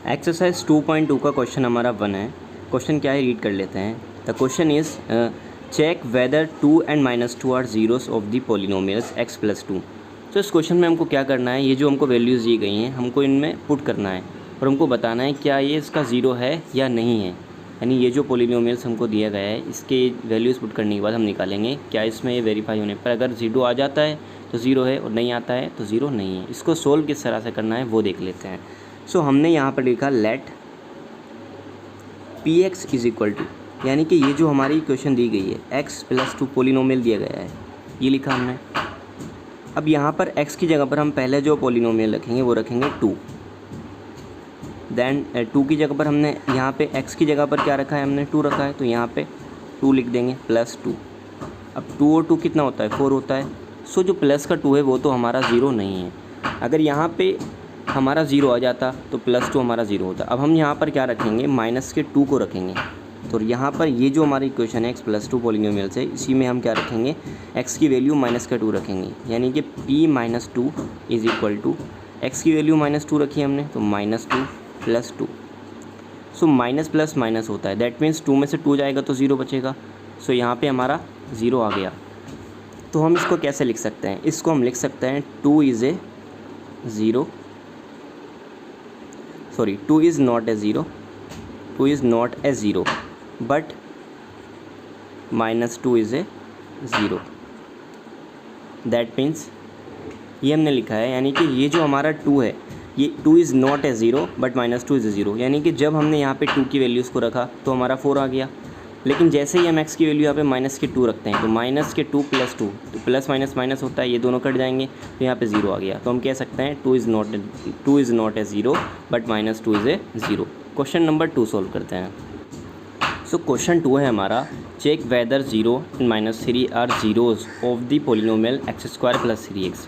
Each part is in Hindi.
एक्सरसाइज 2.2 का क्वेश्चन हमारा 1 है। क्वेश्चन क्या है रीड कर लेते हैं। The question is check whether 2 and -2 are zeros of the polynomials x + 2। तो इस क्वेश्चन में हमको क्या करना है, ये जो हमको वैल्यूज़ दी गई हैं हमको इनमें पुट करना है और हमको बताना है क्या ये इसका ज़ीरो है या नहीं है। यानी ये जो पोलिनोमियल्स हमको दिया गया है इसके वैल्यूज़ पुट करने के बाद हम निकालेंगे क्या इसमें ये वेरीफाई होने पर अगर ज़ीरो आ जाता है तो ज़ीरो है और नहीं आता है तो ज़ीरो नहीं है। इसको सोल्व किस तरह से करना है वो देख लेते हैं। सो हमने यहाँ पर लिखा let P X is equal to, यानी कि ये जो हमारी इक्वेशन दी गई है x + 2 पोलिनोमियल दिया गया है ये लिखा हमने। अब यहाँ पर x की जगह पर हम पहले जो पोलिनोमियल रखेंगे वो रखेंगे 2। देन 2 की जगह पर हमने यहाँ पे x की जगह पर क्या रखा है, हमने 2 रखा है तो यहाँ पे 2 लिख देंगे +2। अब 2 और 2 कितना होता है 4 होता है। सो जो प्लस का 2 है वो तो हमारा ज़ीरो नहीं है। अगर यहाँ पे हमारा ज़ीरो आ जाता तो +2 हमारा ज़ीरो होता। अब हम यहाँ पर क्या रखेंगे -2 को रखेंगे। तो यहाँ पर ये जो हमारी इक्वेशन है x + 2 पोलिनोमियल से, इसी में हम क्या रखेंगे x की वैल्यू -2 रखेंगे, यानी कि p - 2 is equal to x की वैल्यू -2 रखी हमने तो -2 + 2। सो माइनस प्लस माइनस होता है, दैट मीन्स 2 में से 2 जाएगा तो 0 बचेगा। सो यहाँ पे हमारा 0 आ गया। तो हम इसको कैसे लिख सकते हैं, इसको हम लिख सकते हैं 2 is not a zero but -2 is a zero. That means ये हमने लिखा है, यानी कि ये जो हमारा 2 है ये 2 is not a zero but -2 is a zero, यानी कि जब हमने यहाँ पे 2 की वैल्यूज़ को रखा तो हमारा 4 आ गया। लेकिन जैसे ही हम x की वैल्यू यहाँ पे -2 रखते हैं तो -2 + 2 तो प्लस माइनस माइनस होता है, ये दोनों कट जाएंगे तो यहाँ पे 0 आ गया। तो हम कह सकते हैं 2 is not a zero but -2 is a zero. Question number 2 solve करते हैं। सो क्वेश्चन 2 है हमारा, check whether 0 and -3 are zeros of the polynomial x² + 3x।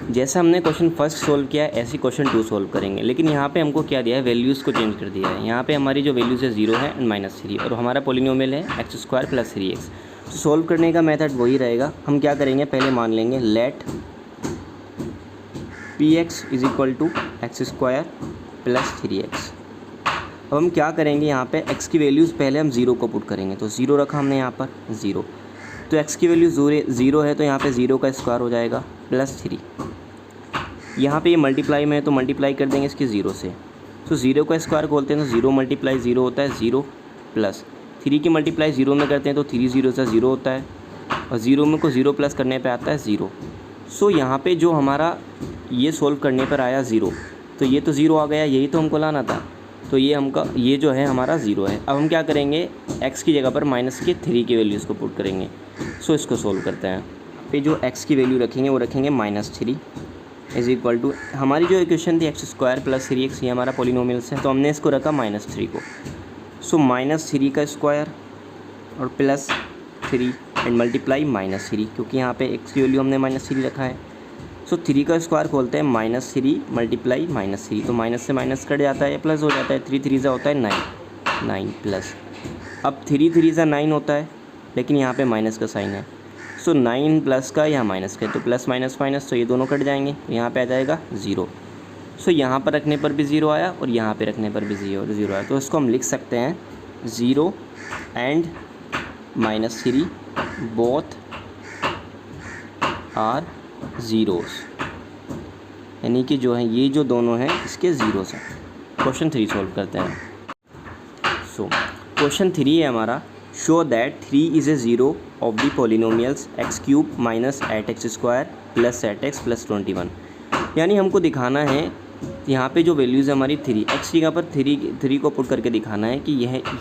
जैसा हमने क्वेश्चन फर्स्ट सोल्व किया ऐसे क्वेश्चन 2 सोल्व करेंगे, लेकिन यहाँ पे हमको क्या दिया है, वैल्यूज़ को चेंज कर दिया है। यहाँ पे हमारी जो वैल्यूज़ है 0 है and -3 और हमारा पोलिनोमियल है x² + 3x। तो सोल्व करने का मेथड वही रहेगा। हम क्या करेंगे, पहले मान लेंगे let px is equal to x² + 3x। अब हम क्या करेंगे, यहाँ पे x की वैल्यूज़ पहले हम 0 को पुट करेंगे तो 0 रखा हमने यहाँ पर 0। तो x की वैल्यू 0 है तो यहाँ पे 0 का स्क्वायर हो जाएगा +3। यहाँ पे ये मल्टीप्लाई में है तो मल्टीप्लाई कर देंगे इसके 0 से। तो 0 का स्क्वायर खोलते हैं तो 0 × 0 होता है 0 + 3 की मल्टीप्लाई 0 में करते हैं तो 3 0 से 0 होता है और 0 में को 0 प्लस करने पे आता है 0। सो यहाँ पे जो हमारा ये सोल्व करने पर आया 0, तो ये तो 0 आ गया, यही तो हमको लाना था। तो ये जो है हमारा 0 है। अब हम क्या करेंगे, x की जगह पर -3 की वैल्यूज़ को पुट करेंगे। सो इसको सोल्व करते हैं। पे जो x की वैल्यू रखेंगे वो रखेंगे -3 इज़ इक्वल टू, हमारी जो इक्वेशन थी x² + 3x, ये हमारा पोलिनोमियल्स है तो हमने इसको रखा -3 को। सो -3 का स्क्वायर और +3 एंड मल्टीप्लाई -3, क्योंकि यहाँ पे x की वैल्यू हमने -3 रखा है। सो 3 का स्क्वायर खोलते हैं -3 मल्टीप्लाई -3, तो माइनस से माइनस कट जाता है, प्लस हो जाता है। 3 3 ज़ा होता है 9 प्लस। अब 3 3 ज़ा 9 होता है, लेकिन यहाँ पे माइनस का साइन है। सो 9 प्लस का यहाँ माइनस का, तो प्लस माइनस माइनस, तो ये दोनों कट जाएंगे तो यहाँ पे आ जाएगा 0। सो यहाँ पर रखने पर भी 0 आया और यहाँ पे रखने पर भी 0 आया। तो इसको हम लिख सकते हैं 0 and -3 बोथ आर ज़ीरोज़, यानी कि जो है ये जो दोनों हैं इसके ज़ीरोज़ हैं। क्वेश्चन 3 सॉल्व करते हैं। सो क्वेश्चन 3 है हमारा, show that 3 is a zero of the polynomials x³ - 8x² + 8x + 21। यानी हमको दिखाना है यहाँ पे जो वैल्यूज़ है हमारी 3, x की जगह पर 3 को पुट करके दिखाना है कि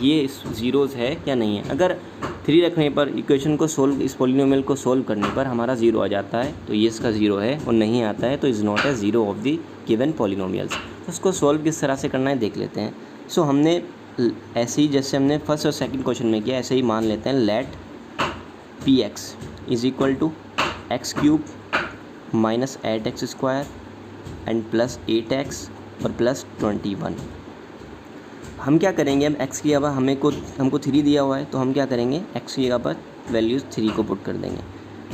ये ज़ीरोज़ है या नहीं है। अगर 3 रखने पर इक्वेशन को सोल्व, इस पोलिनोमियल को सोल्व करने पर हमारा 0 आ जाता है तो ये इसका 0 है, और नहीं आता है तो is not a zero of the given polynomials. तो उसको सोल्व किस तरह से करना है देख लेते हैं। सो हमने ऐसे ही जैसे हमने फर्स्ट और सेकंड क्वेश्चन में किया ऐसे ही मान लेते हैं let px is equal to x³ - 8x² and +8x और +21। हम क्या करेंगे, अब x की जगह हमको 3 दिया हुआ है तो हम क्या करेंगे, x की जगह पर वैल्यूज़ 3 को पुट कर देंगे।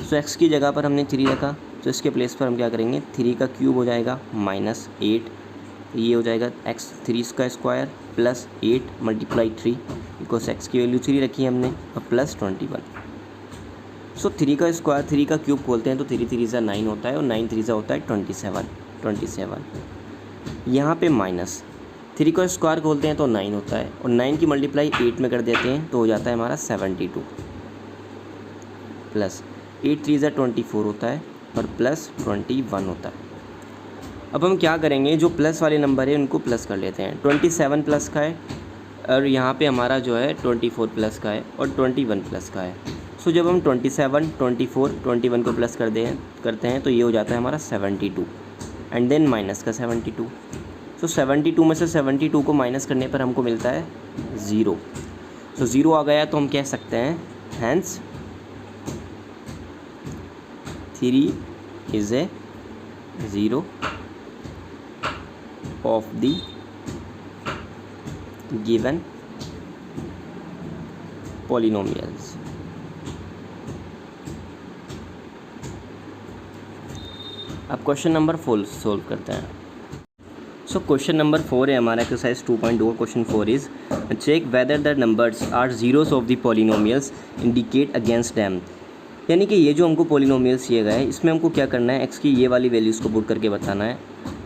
सो x की जगह पर हमने 3 रखा तो इसके प्लेस पर हम क्या करेंगे, 3 का क्यूब हो जाएगा -8 ये हो जाएगा एक्स 3 का square plus 8 multiply 3 because x की वैल्यू 3 रखी है हमने और प्लस 21। सो 3 का स्क्वायर 3 का क्यूब खोलते हैं तो 3 3 ज़ा 9 होता है और 9 3 ज़ा होता है 27। यहाँ पे माइनस 3 का स्क्वायर खोलते हैं तो 9 होता है और 9 की मल्टीप्लाई 8 में कर देते हैं तो हो जाता है हमारा 72 प्लस 8 3 ज़ा 24 होता है और प्लस 21 होता है। अब हम क्या करेंगे, जो प्लस वाले नंबर है उनको प्लस कर लेते हैं। 27 प्लस का है और यहाँ पे हमारा जो है 24 प्लस का है और 21 प्लस का है। सो जब हम 27, 24, 21 को प्लस करते हैं तो ये हो जाता है हमारा 72 एंड देन माइनस का 72। सो 72 में से 72 को माइनस करने पर हमको मिलता है 0। सो 0 आ गया तो हम कह सकते हैं hence 3 is a 0 of the given polynomials। अब क्वेश्चन नंबर 4 सोल्व करते हैं। सो क्वेश्चन नंबर 4 है हमारा exercise 2.2। Question 4 is check whether the numbers are zeros of the polynomials indicate against them. यानी कि ये जो हमको पॉलिनोमियल्स दिए गए हैं इसमें हमको क्या करना है, एक्स की ये वाली वैल्यूज़ को पुट करके बताना है।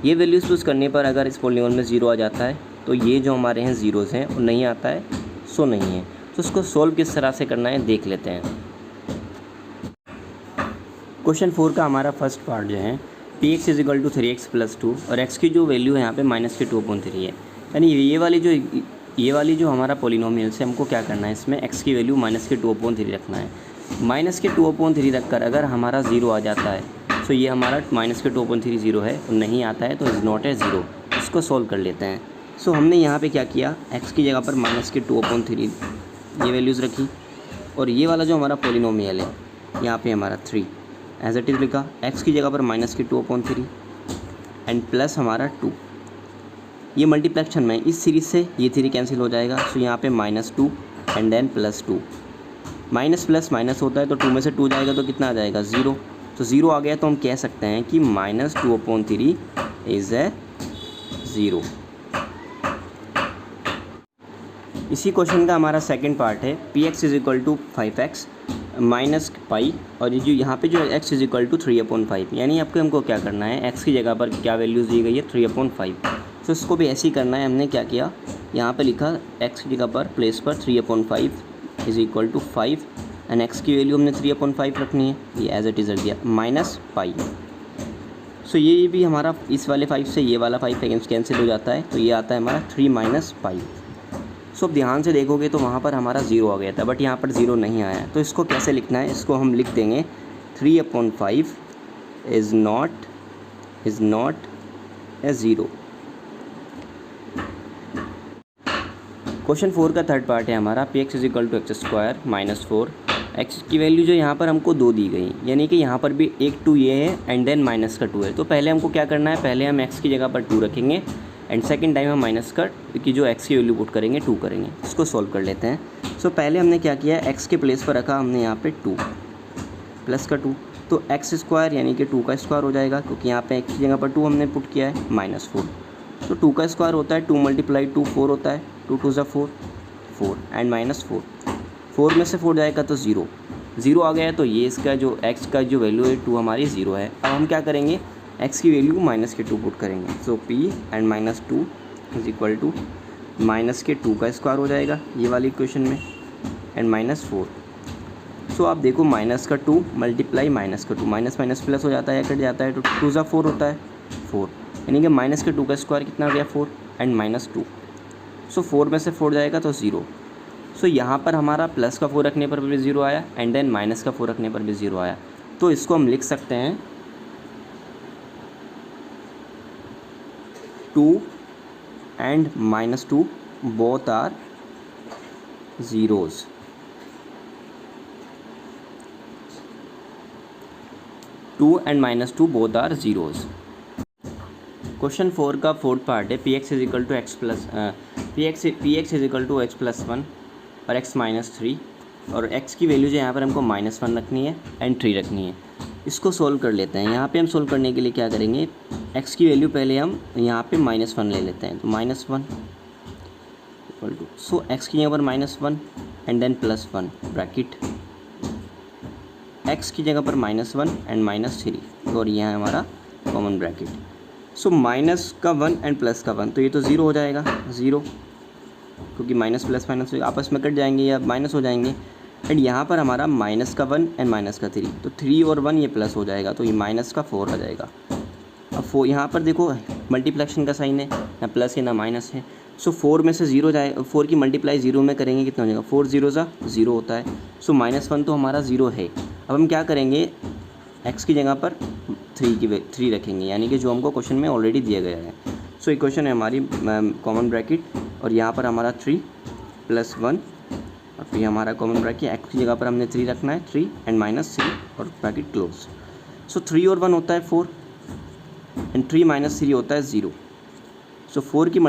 ये वैल्यूज़ पुट करने पर अगर इस पॉलिनोमियल में 0 आ जाता है तो ये जो हमारे हैं ज़ीरोज़ हैं और नहीं आता है सो नहीं है। तो उसको सोल्व किस तरह से करना है देख लेते हैं। क्वेश्चन 4 का हमारा फर्स्ट पार्ट जो है px is equal to 3x plus 2 और x की जो वैल्यू है यहाँ पे माइनस के 2/3 है। यानी ये वाली जो हमारा पॉलिनोमियल से हमको क्या करना है, इसमें x की वैल्यू माइनस के 2/3 रखना है। माइनस के 2/3 रखकर अगर हमारा 0 आ जाता है तो ये हमारा माइनस के 2/3 0 है और नहीं आता है तो इज़ नॉट ए 0। इसको सॉल्व कर लेते हैं। सो हमने यहाँ पे क्या किया, x की जगह पर माइनस के 2/3 ये वैल्यूज़ रखी और ये वाला जो हमारा पॉलिनोमियल है यहाँ पे हमारा 3 एज इट इज़ लिखा। x की जगह पर माइनस के 2/3 एंड प्लस हमारा 2। ये मल्टीप्लेक्शन में इस सीरीज से ये 3 कैंसिल हो जाएगा। सो यहाँ पे -2 and then +2। Minus plus minus होता है तो 2 में से 2 जाएगा तो कितना आ जाएगा 0। तो 0 आ गया तो हम कह सकते हैं कि -2/3 इज़ ए 0। इसी क्वेश्चन का हमारा सेकंड पार्ट है px is equal to 5x minus pi और ये जो यहाँ पे जो x इज इक्वल टू 3/5। यानी आपको हमको क्या करना है, x की जगह पर क्या वैल्यूज़ दी गई है 3/5। तो इसको भी ऐसे ही करना है। हमने क्या किया, यहाँ पे लिखा x की जगह पर प्लेस पर 3/5 is equal to 5 and x की वैल्यू हमने 3/5 रखनी है, ये एज इट इज़ रख दिया माइनस पाई। सो ये भी हमारा इस वाले 5 से ये वाला 5 कैंसिल हो जाता है तो ये आता है हमारा 3 माइनस पाई। सो अब ध्यान से देखोगे तो वहाँ पर हमारा 0 आ गया था बट यहाँ पर 0 नहीं आया। तो इसको कैसे लिखना है, इसको हम लिख देंगे 3/5 इज़ नॉट ए 0। क्वेश्चन 4 का थर्ड पार्ट है हमारा px is equal to x² minus 4। x की वैल्यू जो यहाँ पर हमको 2 दी गई, यानी कि यहाँ पर भी एक 2 ये है एंड देन माइनस का 2 है। तो पहले हमको क्या करना है, पहले हम x की जगह पर 2 रखेंगे एंड सेकंड टाइम हम माइनस का की जो x की वैल्यू पुट करेंगे 2 करेंगे। इसको सॉल्व कर लेते हैं। सो पहले हमने क्या किया, x के प्लेस पर रखा हमने यहाँ पे 2 प्लस का 2 तो x² यानी कि 2 का स्क्वायर हो जाएगा क्योंकि यहाँ पे x की जगह पर 2 हमने पुट किया है -4। तो 2 का स्क्वायर होता है 2 × 2 4 होता है, 2 2 = 4 एंड -4। 4 में से 4 जाएगा तो 0 आ गया है तो ये इसका जो x का जो वैल्यू है 2 हमारी 0 है। अब हम क्या करेंगे, x की वैल्यू माइनस के 2 पुट करेंगे। So p and -2 is equal to minus के 2 का स्क्वायर हो जाएगा ये वाली इक्वेशन में एंड -4। सो आप देखो माइनस का 2 मल्टीप्लाई माइनस का 2 माइनस माइनस प्लस हो जाता है या कट जाता है तो 2 × 4 होता है 4 यानी कि माइनस के 2 का स्क्वायर कितना हो गया 4 एंड -2। सो 4 में से 4 जाएगा तो 0। सो यहाँ पर हमारा प्लस का 4 रखने पर भी 0 आया एंड देन माइनस का 4 रखने पर भी 0 आया। तो इसको हम लिख सकते हैं 2 and -2 both are zeros। Question 4 का फोर्थ पार्ट है px is equal to x+1 और x -3 और x की वैल्यू जो यहाँ पर हमको -1 रखनी है एंड 3 रखनी है। इसको सोल्व कर लेते हैं। यहाँ पे हम सोल्व करने के लिए क्या करेंगे, x की वैल्यू पहले हम यहाँ पे -1 ले लेते हैं। तो -1 इक्वल टू, सो x की जगह पर -1 एंड देन +1 ब्रैकेट, x की जगह पर -1 एंड -3 और यह है हमारा कॉमन ब्रैकेट। सो माइनस का 1 एंड प्लस का 1, तो ये तो ज़ीरो हो जाएगा, ज़ीरो, क्योंकि माइनस प्लस माइनस आपस में कट जाएंगे या माइनस हो जाएंगे। एंड यहाँ पर हमारा माइनस का 1 एंड माइनस का 3, तो 3 और 1 ये प्लस हो जाएगा, तो ये माइनस का 4 आ जाएगा। अब 4 यहाँ पर देखो मल्टीप्लेक्शन का साइन है, ना प्लस है ना माइनस है। सो 4 में से 0 जाए, 4 की मल्टीप्लाई 0 में करेंगे कितना हो जाएगा, 4 0 ज़ा 0 होता है। सो -1 तो हमारा 0 है। अब हम क्या करेंगे, x की जगह पर 3 रखेंगे, यानी कि जो हमको क्वेश्चन में ऑलरेडी दिया गया है। सो इक्वेशन है हमारी कॉमन ब्रैकेट, और यहाँ पर हमारा 3 + 1 और फिर हमारा कॉमन ब्रैकेट, x की जगह पर हमने 3 रखना है, 3 एंड -3 और ब्रैकेट क्लोज। सो 3 और 1 होता है 4 एंड 3 - 3 होता है 0। सो 4 की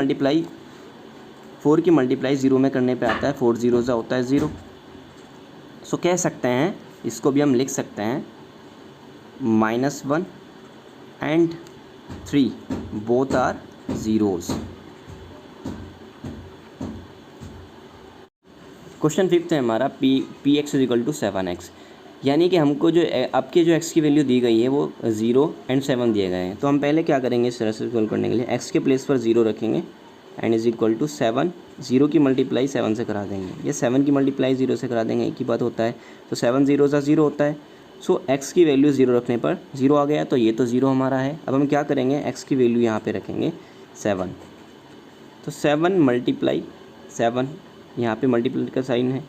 मल्टीप्लाई 0 में करने पे आता है, 4 0 ज़ा होता है 0। सो कह सकते हैं, इसको भी हम लिख सकते हैं, -1 and 3 both are zeros. Question 5 है हमारा, px = 7x, यानी कि हमको जो आपके जो x की वैल्यू दी गई है वो 0 एंड 7 दिए गए हैं। तो हम पहले क्या करेंगे, इस तरह से सोल्व करने के लिए x के प्लेस पर 0 रखेंगे एंड = 7, 0 की मल्टीप्लाई 7 से करा देंगे, ये 7 की मल्टीप्लाई 0 से करा देंगे, एक ही बात होता है। तो 7 0 ज़ा 0 होता है। सो x की वैल्यू 0 रखने पर 0 आ गया, तो ये तो 0 हमारा है। अब हम क्या करेंगे, x की वैल्यू यहाँ पे रखेंगे 7, तो 7 × 7, यहाँ पे मल्टीप्लाई का साइन है।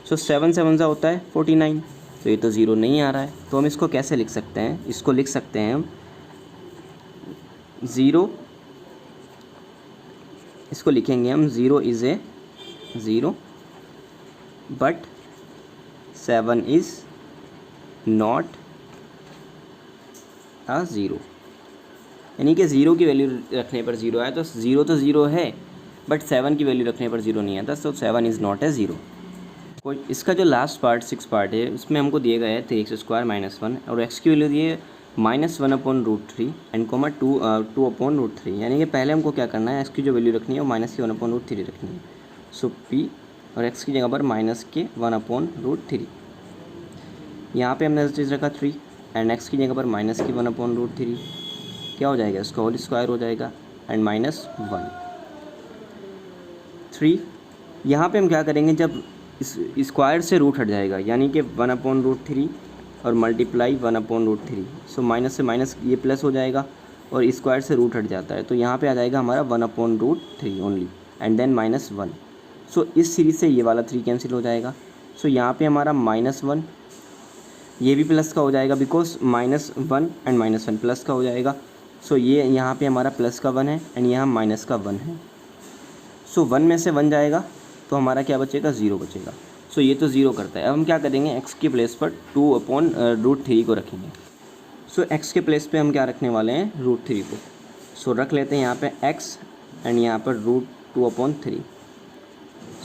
सो 7 7 ज़ा होता है 49, तो ये तो 0 नहीं आ रहा है। तो हम इसको कैसे लिख सकते हैं, इसको लिख सकते हैं हम 0, इसको लिखेंगे हम 0 is a 0 but 7 is not a 0, यानी कि 0 की वैल्यू रखने पर 0 आया, तो 0 तो 0 है बट 7 की वैल्यू रखने पर 0 नहीं आता, तो 7 इज़ नॉट ए 0। कोई इसका जो लास्ट पार्ट 6 पार्ट है, उसमें हमको दिए गए है 3x² -1 और x की वैल्यू दी है -1/√3 एंड कोमा 2/√3, यानी कि पहले हमको क्या करना है, x की जो वैल्यू रखनी है वो -1/√3 रखनी है। सो p और x की जगह पर -1/√3, यहाँ पे हमने चीज़ रखा 3 एंड x की जगह पर -1/√3, क्या हो जाएगा, इसका होल स्क्वायर हो जाएगा एंड -1 3। यहाँ पे हम क्या करेंगे, जब इस स्क्वायर से रूट हट जाएगा, यानी कि 1/√3 और मल्टीप्लाई 1/√3, सो माइनस से माइनस ये प्लस हो जाएगा और स्क्वायर से रूट हट जाता है, तो यहाँ पे आ जाएगा हमारा 1/√3 ओनली एंड देन -1। सो इस सीरीज से ये वाला 3 कैंसिल हो जाएगा। सो यहाँ पे हमारा -1, ये भी प्लस का हो जाएगा बिकॉज -1 एंड -1 प्लस का हो जाएगा। सो ये यहाँ पे हमारा प्लस का 1 है एंड यहाँ माइनस का 1 है। सो 1 में से 1 जाएगा तो हमारा क्या बचेगा, 0 बचेगा। सो ये तो 0 करता है। अब हम क्या करेंगे, x के प्लेस पर 2/√3 को रखेंगे। सो x के प्लेस पे हम क्या रखने वाले हैं, √3 को। सो रख लेते हैं यहाँ पे x एंड यहाँ पर √2/3।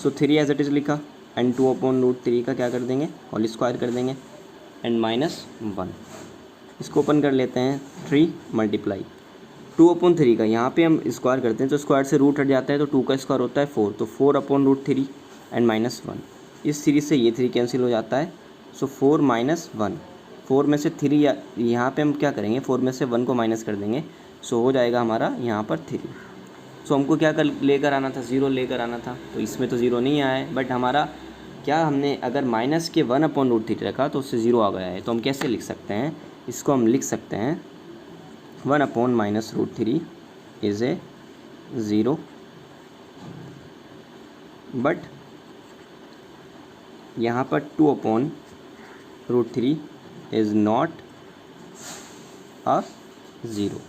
सो 3 एज इट इज़ लिखा एंड 2/√3 का क्या कर देंगे, होल स्क्वायर कर देंगे एंड -1। इसको ओपन कर लेते हैं, 3 मल्टीप्लाई 2/3 का, यहाँ पे हम स्क्वायर करते हैं तो स्क्वायर से रूट हट जाता है, तो 2 का स्क्वायर होता है 4, तो 4/√3 एंड -1। इस सीरीज से ये 3 कैंसिल हो जाता है। सो 4 - 1, 4 में से 3 यहाँ पे हम क्या करेंगे, 4 में से 1 को माइनस कर देंगे। सो हो जाएगा हमारा यहाँ पर 3। सो हमको क्या लेकर आना था, 0 लेकर आना था, तो इसमें तो 0 नहीं आया है, बट हमारा क्या, हमने अगर माइनस के 1/√3 रखा तो उससे 0 आ गया है। तो हम कैसे लिख सकते हैं, इसको हम लिख सकते हैं 1/-√3 इज़ ए 0 बट यहाँ पर 2/√3 इज़ नॉट अ 0,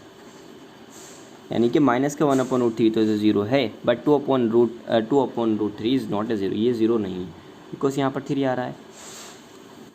यानी कि माइनस का 1/√3 तो 0 है बट 2/√3 इज़ नॉट ए 0, ये 0 नहीं है बिकॉज यहाँ पर 3 आ रहा है।